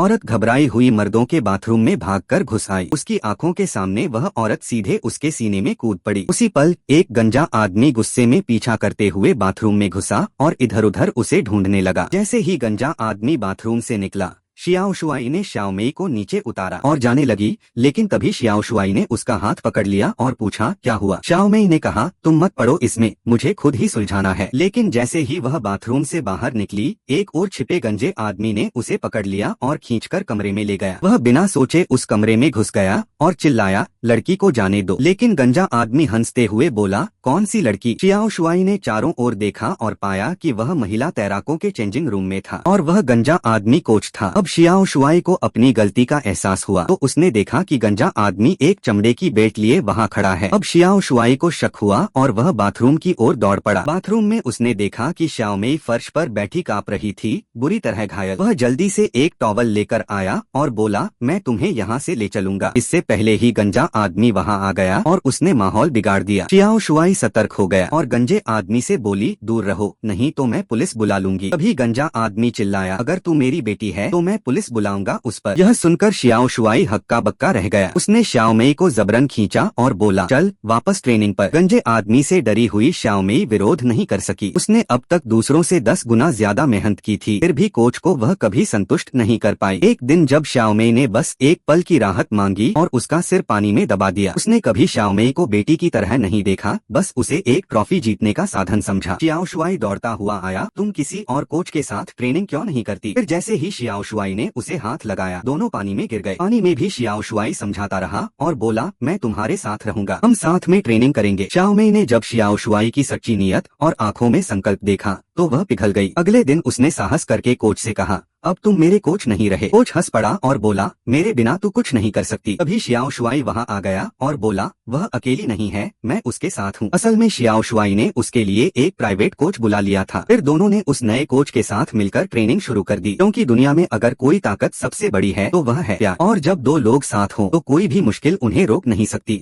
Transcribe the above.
औरत घबराई हुई मर्दों के बाथरूम में भागकर घुस आई। उसकी आंखों के सामने वह औरत सीधे उसके सीने में कूद पड़ी। उसी पल एक गंजा आदमी गुस्से में पीछा करते हुए बाथरूम में घुसा और इधर उधर उसे ढूंढने लगा। जैसे ही गंजा आदमी बाथरूम से निकला, शियाओ शुआई ने शाओमेई को नीचे उतारा और जाने लगी, लेकिन तभी शियाओ शुआई ने उसका हाथ पकड़ लिया और पूछा क्या हुआ। शाओमेई ने कहा तुम मत पड़ो इसमें, मुझे खुद ही सुलझाना है। लेकिन जैसे ही वह बाथरूम से बाहर निकली, एक और छिपे गंजे आदमी ने उसे पकड़ लिया और खींचकर कमरे में ले गया। वह बिना सोचे उस कमरे में घुस गया और चिल्लाया लड़की को जाने दो। लेकिन गंजा आदमी हंसते हुए बोला कौन सी लड़की। शियाओ शुआई ने चारों ओर देखा और पाया कि वह महिला तैराकों के चेंजिंग रूम में था और वह गंजा आदमी कोच था। अब शियाओ शुआई को अपनी गलती का एहसास हुआ तो उसने देखा कि गंजा आदमी एक चमड़े की बेल्ट लिए वहाँ खड़ा है। अब शियाओ शुआई को शक हुआ और वह बाथरूम की ओर दौड़ पड़ा। बाथरूम में उसने देखा कि शाओमेई फर्श पर बैठी कांप रही थी, बुरी तरह घायल। वह जल्दी से एक टॉवल लेकर आया और बोला मैं तुम्हें यहाँ से ले चलूंगा। इससे पहले ही गंजा आदमी वहाँ आ गया और उसने माहौल बिगाड़ दिया। शियाओ शुआई सतर्क हो गया और गंजे आदमी से बोली दूर रहो, नहीं तो मैं पुलिस बुला लूंगी। तभी गंजा आदमी चिल्लाया अगर तू मेरी बेटी है तो मैं पुलिस बुलाऊंगा उस पर। यह सुनकर शियाओ शुआई हक्का बक्का रह गया। उसने शाओमेई को जबरन खींचा और बोला चल वापस ट्रेनिंग पर। गंजे आदमी से डरी हुई शाओमेई विरोध नहीं कर सकी। उसने अब तक दूसरों से 10 गुना ज्यादा मेहनत की थी, फिर भी कोच को वह कभी संतुष्ट नहीं कर पाई। एक दिन जब शाओमेई ने बस एक पल की राहत मांगी और उसका सिर पानी में दबा दिया। उसने कभी शाओमेई को बेटी की तरह नहीं देखा, बस उसे एक ट्रॉफी जीतने का साधन समझा। शियाओ शुआई दौड़ता हुआ आया, तुम किसी और कोच के साथ ट्रेनिंग क्यों नहीं करती। फिर जैसे ही शियाओ शुआई ने उसे हाथ लगाया, दोनों पानी में गिर गए। पानी में भी शियाओ शुआई समझाता रहा और बोला मैं तुम्हारे साथ रहूंगा, हम साथ में ट्रेनिंग करेंगे। शाओमेई ने जब शियाओ शुआई की सच्ची नीयत और आंखों में संकल्प देखा तो वह पिघल गई। अगले दिन उसने साहस करके कोच से कहा अब तुम मेरे कोच नहीं रहे। कोच हंस पड़ा और बोला मेरे बिना तू कुछ नहीं कर सकती। तभी शियाओ शुआई वहाँ आ गया और बोला वह अकेली नहीं है, मैं उसके साथ हूँ। असल में शियाओ शुआई ने उसके लिए एक प्राइवेट कोच बुला लिया था। फिर दोनों ने उस नए कोच के साथ मिलकर ट्रेनिंग शुरू कर दी, क्योंकि दुनिया में अगर कोई ताकत सबसे बड़ी है तो वह है प्यार। और जब दो लोग साथ हों तो कोई भी मुश्किल उन्हें रोक नहीं सकती।